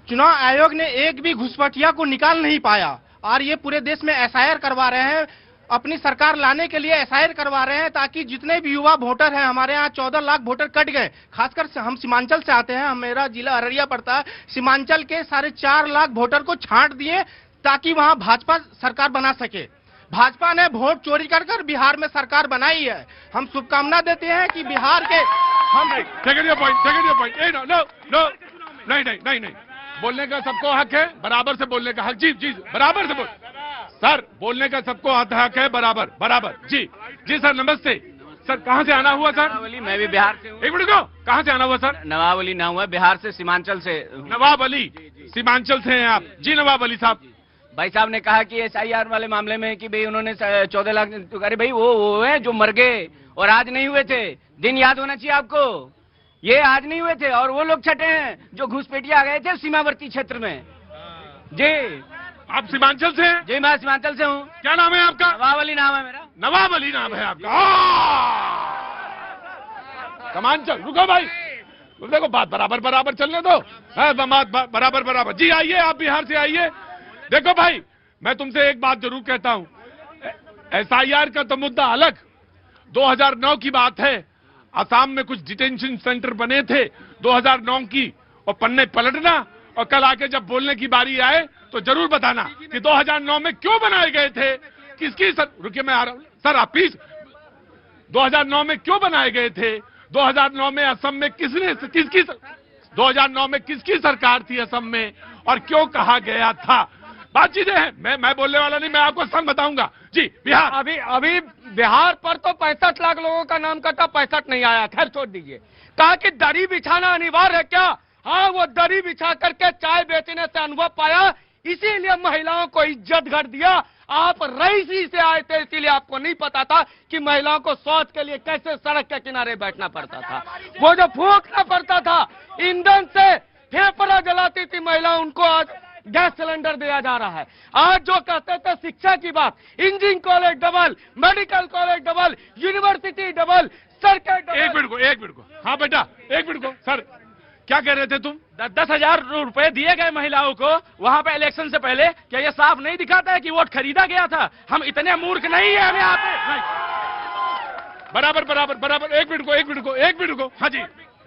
चुनाव आयोग ने एक भी घुसपैठिया को निकाल नहीं पाया और ये पूरे देश में SIR करवा रहे हैं, अपनी सरकार लाने के लिए SIR करवा रहे हैं ताकि जितने भी युवा वोटर हैं, हमारे यहाँ 14 लाख वोटर कट गए। खासकर हम सीमांचल से आते हैं, मेरा जिला अररिया पड़ता है। सीमांचल के 4.5 लाख वोटर को छांट दिए ताकि वहाँ भाजपा सरकार बना सके। भाजपा ने वोट चोरी कर बिहार में सरकार बनाई है। हम शुभकामना देते हैं कि बिहार के हम नहीं, बोलने का सबको हक है, बराबर से बोलने का हक। जी बराबर से बोल सर, बोलने का सबको हक है, बराबर। जी सर, नमस्ते सर। कहाँ से आना हुआ सर? मैं भी बिहार से हूँ। एक मिनट को, कहाँ से आना हुआ सर? नवाब अली नाम हुआ, बिहार से, सीमांचल से। नवाब अली, सीमांचल से हैं आप? जी नवाब अली साहब। भाई साहब ने कहा कि SIR वाले मामले में कि भाई उन्होंने 14 लाख, अरे भाई वो है जो मर गए और आज नहीं हुए थे। दिन याद होना चाहिए आपको, ये आज नहीं हुए थे और वो लोग छठे हैं जो घुसपैठिया आ गए थे सीमावर्ती क्षेत्र में। जी आप सीमांचल से हैं? जी मैं सीमांचल से हूँ। क्या नाम है आपका? नवाब अली नाम है मेरा। नवाब अली नाम है आपका? कमांचल। रुको भाई, देखो बात बराबर चलने दो। बात बराबर। जी आइए, आप बिहार से आइए। देखो भाई, मैं तुमसे एक बात जरूर कहता हूं, SIR का तो मुद्दा अलग। 2009 की बात है, असम में कुछ डिटेंशन सेंटर बने थे 2009 की, और पन्ने पलटना और कल आके जब बोलने की बारी आए तो जरूर बताना कि 2009 में क्यों बनाए गए थे, किसकी रुकिए मैं आ रहा हूं सर, आप प्लीज। 2009 में क्यों बनाए गए थे? 2009 में असम में किसकी 2009 में किसकी सरकार थी असम में, और क्यों कहा गया था? बातचीत है, मैं बोलने वाला नहीं, मैं आपको सन बताऊंगा। जी बिहार। अभी बिहार पर तो 65 लाख लोगों का नाम कटा, 65 नहीं आया, खैर छोड़ दीजिए। कहा कि दरी बिछाना अनिवार्य है क्या? हाँ, वो दरी बिछा करके चाय बेचने से अनुभव पाया, इसीलिए महिलाओं को इज्जत घट दिया। आप रईसी से आए थे, इसीलिए आपको नहीं पता था कि महिलाओं को शौच के लिए कैसे सड़क के किनारे बैठना पड़ता था, वो जो फूंकना पड़ता था ईंधन से, फेफड़ा जलाती थी महिला, उनको आज गैस सिलेंडर दिया जा रहा है। आज जो कहते थे शिक्षा की बात, engineering college double, medical college double, university double, सरकार डबल। एक मिनट को, हाँ बेटा एक मिनट को। सर क्या कह रहे थे तुम? 10,000 रुपए दिए गए महिलाओं को वहां पे इलेक्शन से पहले। क्या ये साफ नहीं दिखाता है कि वोट खरीदा गया था? हम इतने मूर्ख नहीं है, हमें यहाँ पे बराबर बराबर बराबर, एक मिनट को। हाँ जी,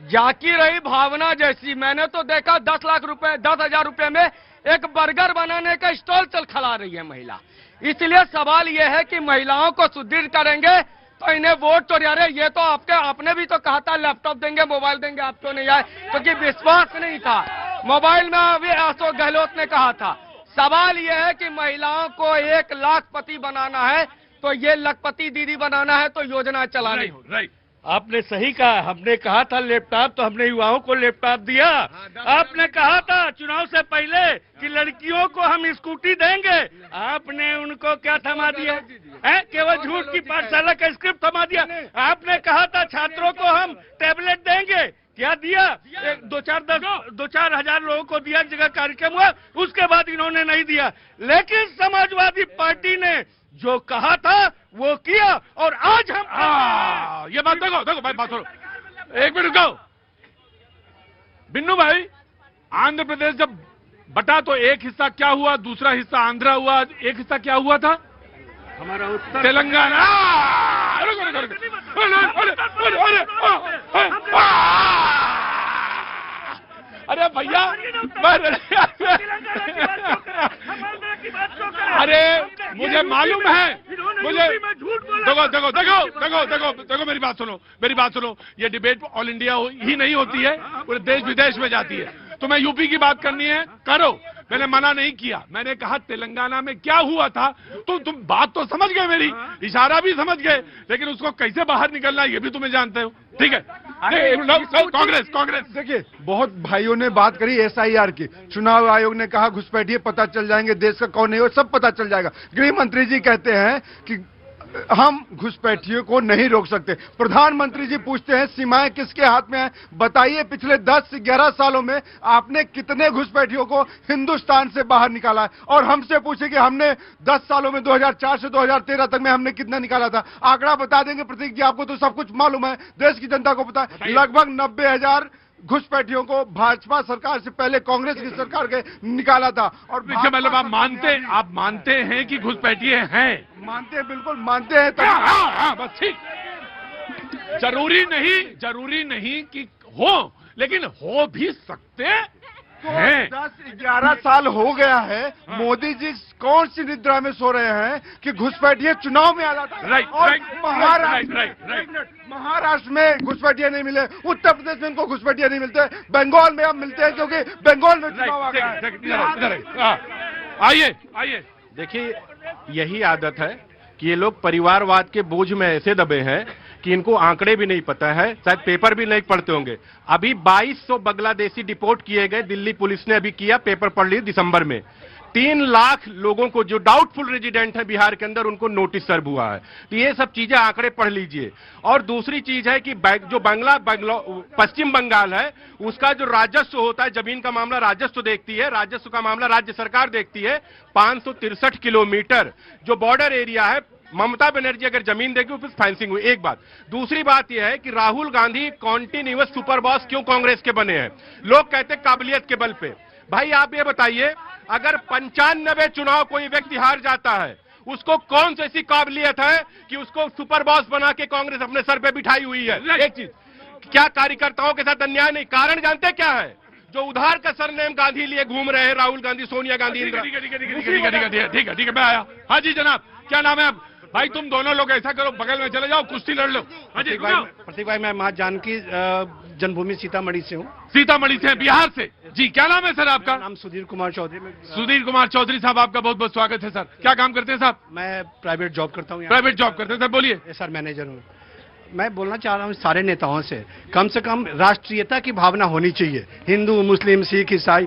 जाकी रही भावना जैसी। मैंने तो देखा 10 लाख रुपए 10,000 रुपए में एक बर्गर बनाने का स्टॉल चल खड़ा रही है महिला। इसलिए सवाल यह है कि महिलाओं को सुदृढ़ करेंगे तो इन्हें वोट तो यार, ये तो आपने भी तो कहा था लैपटॉप देंगे, मोबाइल देंगे, आप तो नहीं आए क्योंकि विश्वास नहीं था। मोबाइल में अभी अशोक गहलोत ने कहा था। सवाल यह है कि महिलाओं को 1 लाखपति बनाना है तो ये लखपति दीदी बनाना है तो योजना चलानी होगी। राइट, आपने सही कहा। हमने कहा था लैपटॉप, तो हमने युवाओं को लैपटॉप दिया। आपने कहा था चुनाव से पहले कि लड़कियों को हम स्कूटी देंगे, आपने उनको क्या थमा दिया है? केवल झूठ की पाठशाला का स्क्रिप्ट थमा दिया। आपने कहा था छात्रों को हम टैबलेट देंगे, क्या दिया? 2-4 हजार लोगों को दिया, जगह कार्यक्रम हुआ, उसके बाद इन्होंने नहीं दिया। लेकिन समाजवादी पार्टी ने जो कहा था वो किया और आज हम ये बात देखो भाई, बात सुनो, एक मिनट रुको। बिन्नू भाई, आंध्र प्रदेश जब बटा तो एक हिस्सा क्या हुआ, दूसरा हिस्सा आंध्रा हुआ, एक हिस्सा क्या हुआ था? हमारा उत्तर तेलंगाना। अरे भैया, अरे मुझे मालूम है, मुझे देखो मेरी बात सुनो। ये डिबेट ऑल इंडिया ही नहीं होती है, पूरे देश विदेश में जाती है। तुम्हें यूपी की बात करनी है, करो, मैंने मना नहीं किया। मैंने कहा तेलंगाना में क्या हुआ था, तो तुम बात तो समझ गए, मेरी इशारा भी समझ गए, लेकिन उसको कैसे बाहर निकलना ये भी तुम्हें जानते हो, ठीक है? कांग्रेस देखिए, बहुत भाइयों ने बात करी SIR की। चुनाव आयोग ने कहा घुसपैठिए पता चल जाएंगे, देश का कौन है वो सब पता चल जाएगा। गृह मंत्री जी कहते हैं कि हम घुसपैठियों को नहीं रोक सकते। प्रधानमंत्री जी पूछते हैं सीमाएं किसके हाथ में है? बताइए पिछले 10 से 11 सालों में आपने कितने घुसपैठियों को हिंदुस्तान से बाहर निकाला है? और हमसे पूछे कि हमने 10 सालों में 2004 से 2013 तक में हमने कितना निकाला था। आंकड़ा बता देंगे प्रतीक जी, आपको तो सब कुछ मालूम है, देश की जनता को पता है। लगभग 90,000 घुसपैठियों को भाजपा सरकार से पहले कांग्रेस की सरकार के निकाला था। और मतलब आप मानते हैं कि घुसपैठिए हैं? मानते हैं, बिल्कुल मानते हैं। हाँ, बस ठीक। जरूरी नहीं कि हो, लेकिन हो भी सकते हैं। 10-11 साल हो गया है, मोदी जी कौन सी निद्रा में सो रहे हैं कि घुसपैठिए चुनाव में आ जाता है। महाराष्ट्र में घुसपैठिए नहीं मिले, उत्तर प्रदेश में इनको घुसपैठिए नहीं मिलते, बंगाल में अब मिलते हैं क्योंकि बंगाल में चुनाव आ गया है। आइए, देखिए, यही आदत है कि ये लोग परिवारवाद के बोझ में ऐसे दबे हैं कि इनको आंकड़े भी नहीं पता है, शायद पेपर भी नहीं पढ़ते होंगे। अभी 2200 बांग्लादेशी डिपोर्ट किए गए, दिल्ली पुलिस ने अभी किया, पेपर पढ़ लिए दिसंबर में। 3 लाख लोगों को जो डाउटफुल रेजिडेंट है बिहार के अंदर, उनको नोटिस सर्व हुआ है। तो ये सब चीजें आंकड़े पढ़ लीजिए। और दूसरी चीज है कि जो पश्चिम बंगाल है, उसका जो राजस्व होता है, जमीन का मामला राजस्व देखती है, राजस्व का मामला राज्य सरकार देखती है। 563 किलोमीटर जो बॉर्डर एरिया है, ममता बनर्जी अगर जमीन देगी फिर फेंसिंग हुई। एक बात। दूसरी बात यह है कि Rahul Gandhi continuous super boss क्यों कांग्रेस के बने हैं? लोग कहते हैं काबिलियत के बल पे। भाई आप ये बताइए, अगर 95 चुनाव कोई व्यक्ति हार जाता है, उसको कौन सी ऐसी काबिलियत है कि उसको सुपर बॉस बना के कांग्रेस अपने सर पे बिठाई हुई है? एक चीज, क्या कार्यकर्ताओं के साथ अन्याय नहीं? कारण जानते क्या है? जो उधार का सरनेम गांधी लिए घूम रहे हैं, राहुल गांधी, सोनिया गांधी। ठीक है, मैं आया। हाँ जी जनाब, क्या नाम है आप? भाई तुम दोनों लोग ऐसा करो, बगल में चले जाओ, कुश्ती लड़ लो। प्रतीक भाई, मैं मां जानकी जन्मभूमि सीतामढ़ी से हूँ। सीतामढ़ी से, बिहार से जी। क्या नाम है सर आपका? नाम सुधीर कुमार चौधरी। सुधीर कुमार चौधरी साहब, आपका बहुत बहुत स्वागत है सर। क्या काम करते हैं साहब? मैं प्राइवेट जॉब करता हूँ। प्राइवेट जॉब करते हैं सर, बोलिए। सर मैनेजर हूँ। मैं बोलना चाह रहा हूँ सारे नेताओं से कम राष्ट्रीयता की भावना होनी चाहिए। हिंदू, मुस्लिम, सिख, ईसाई,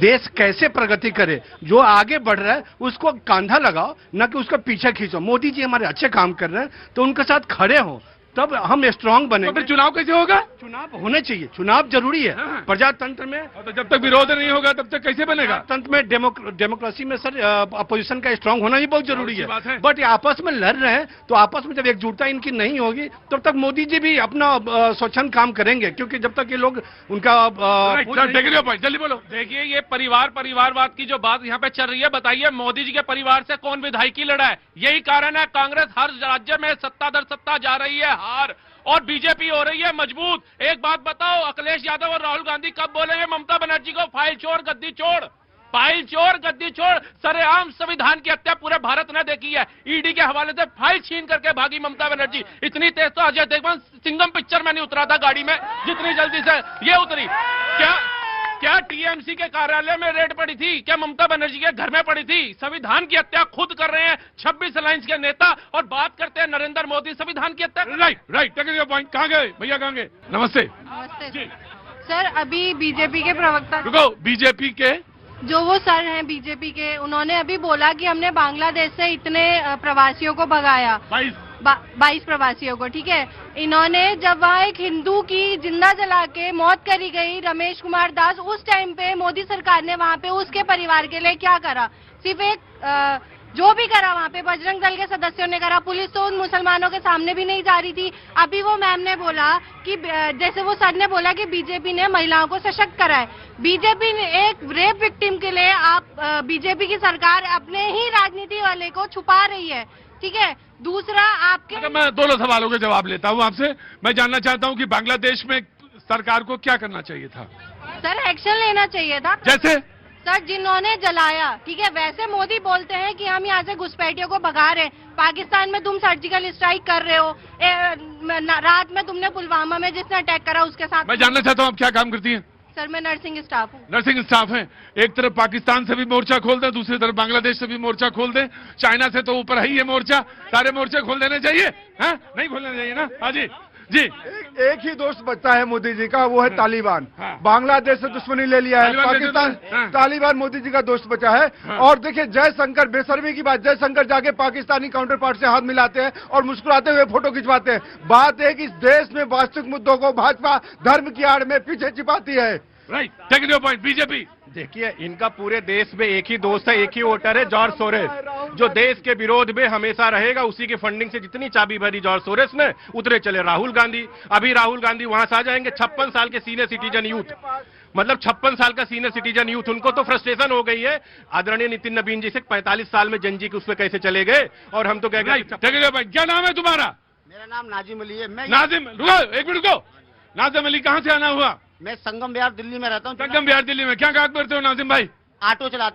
देश कैसे प्रगति करे, जो आगे बढ़ रहा है उसको कांधा लगाओ, न कि उसका पीछे खींचो। मोदी जी हमारे अच्छे काम कर रहे हैं तो उनके साथ खड़े हो, तब हम स्ट्रांग तो बनेंगे। फिर चुनाव कैसे होगा? चुनाव होने चाहिए, चुनाव जरूरी है प्रजातंत्र में। तो जब तक विरोध नहीं होगा तब तक कैसे बनेगा? तंत्र में डेमोक्रेसी में सर अपोजिशन का स्ट्रांग होना ही बहुत जरूरी अच्छी बात है। है। बट ये आपस में लड़ रहे हैं, तो आपस में जब एकजुटता इनकी नहीं होगी तब तक मोदी जी भी अपना स्वच्छंद काम करेंगे, क्योंकि जब तक ये लोग उनका जल्दी बोलो। देखिए, ये परिवारवाद की जो बात यहाँ पे चल रही है, बताइए मोदी जी के परिवार से कौन विधायकी लड़ा है? यही कारण है कांग्रेस हर राज्य में सत्ता दर सत्ता जा रही है हार, और बीजेपी हो रही है मजबूत। एक बात बताओ, अखिलेश यादव और राहुल गांधी कब बोलेंगे ममता बनर्जी को फाइल चोर गद्दी चोर? फाइल चोर गद्दी चोर, सरेआम संविधान की हत्या पूरे भारत ने देखी है। ईडी के हवाले से फाइल छीन करके भागी ममता बनर्जी। इतनी तेज तो अजय देवगन सिंघम पिक्चर में नहीं उतरा था गाड़ी में, जितनी जल्दी से ये उतरी। क्या टीएमसी के कार्यालय में रेड पड़ी थी? क्या ममता बनर्जी के घर में पड़ी थी? संविधान की हत्या खुद कर रहे हैं 26 अलायंस के नेता, और बात करते हैं नरेंद्र मोदी संविधान की हत्या। Right take your point. कहाँ गए भैया, कहाँ गए? नमस्ते। नमस्ते सर, अभी बीजेपी के प्रवक्ता रुको, बीजेपी के जो वो सर हैं बीजेपी के, उन्होंने अभी बोला कि हमने बांग्लादेश से इतने प्रवासियों को भगाया, 22 प्रवासियों को, ठीक है। इन्होंने जब वहाँ एक हिंदू की जिंदा जला के मौत करी गई, रमेश कुमार दास, उस टाइम पे मोदी सरकार ने वहाँ पे उसके परिवार के लिए क्या करा? सिर्फ एक जो भी करा वहाँ पे बजरंग दल के सदस्यों ने करा। पुलिस तो उन मुसलमानों के सामने भी नहीं जा रही थी। अभी वो मैम ने बोला कि जैसे वो सर ने बोला कि बीजेपी ने महिलाओं को सशक्त करा है। बीजेपी ने एक रेप विक्टिम के लिए बीजेपी की सरकार अपने ही राजनीति वाले को छुपा रही है, ठीक है। दूसरा आपके मैं दोनों सवालों के जवाब लेता हूँ आपसे। मैं जानना चाहता हूँ कि बांग्लादेश में सरकार को क्या करना चाहिए था? सर एक्शन लेना चाहिए था। जैसे सर जिन्होंने जलाया, ठीक है, वैसे मोदी बोलते हैं कि हम यहाँ से घुसपैठियों को भगा रहे हैं। पाकिस्तान में तुम सर्जिकल स्ट्राइक कर रहे हो, रात में तुमने पुलवामा में जिसने अटैक करा उसके साथ। मैं जानना चाहता हूँ आप क्या काम करती हैं? सर मैं नर्सिंग स्टाफ हूँ। नर्सिंग स्टाफ है। एक तरफ पाकिस्तान से भी मोर्चा खोल दें, दूसरी तरफ बांग्लादेश से भी मोर्चा खोल दें, चाइना से तो ऊपर है ही ये मोर्चा। सारे मोर्चे खोल देने चाहिए? हैं? नहीं खोलने चाहिए ना? हाँ जी जी। एक ही दोस्त बचा है मोदी जी का, वो है तालिबान। बांग्लादेश से दुश्मनी ले लिया है पाकिस्तान, तालिबान मोदी जी का दोस्त बचा है। और देखिए जयशंकर, बेशर्मी की बात, जयशंकर जाके पाकिस्तानी काउंटर पार्ट से हाथ मिलाते हैं और मुस्कुराते हुए फोटो खिंचवाते हैं। बात है कि इस देश में वास्तविक मुद्दों को भाजपा धर्म की आड़ में पीछे छिपाती है। Right, take your point. BJP देखिए, इनका पूरे देश में एक ही दोस्त है, एक ही वोटर है, जॉर्ज सोरेस, जो देश के विरोध में हमेशा रहेगा। उसी की फंडिंग से जितनी चाबी भरी जॉर्ज सोरेस ने, उतरे चले राहुल गांधी। अभी राहुल गांधी वहां से आ जाएंगे। 56 साल के सीनियर सिटीजन यूथ, मतलब 56 साल का सीनियर सिटीजन यूथ, उनको तो फ्रस्ट्रेशन हो गई है आदरणीय नितिन नवीन जी से। 45 साल में जंजी के उस पर कैसे चले गए, और हम तो कह गए। क्या नाम है तुम्हारा? मेरा नाम नाजिम अली है। मैं नाजिम, रुको एक मिनट, रुको। नाजिम अली कहाँ से आना हुआ? मैं संगम बिहार दिल्ली में रहता हूँ। संगम बिहार दिल्ली में क्या काम करते हो नाजिम भाई? ऑटो चलाते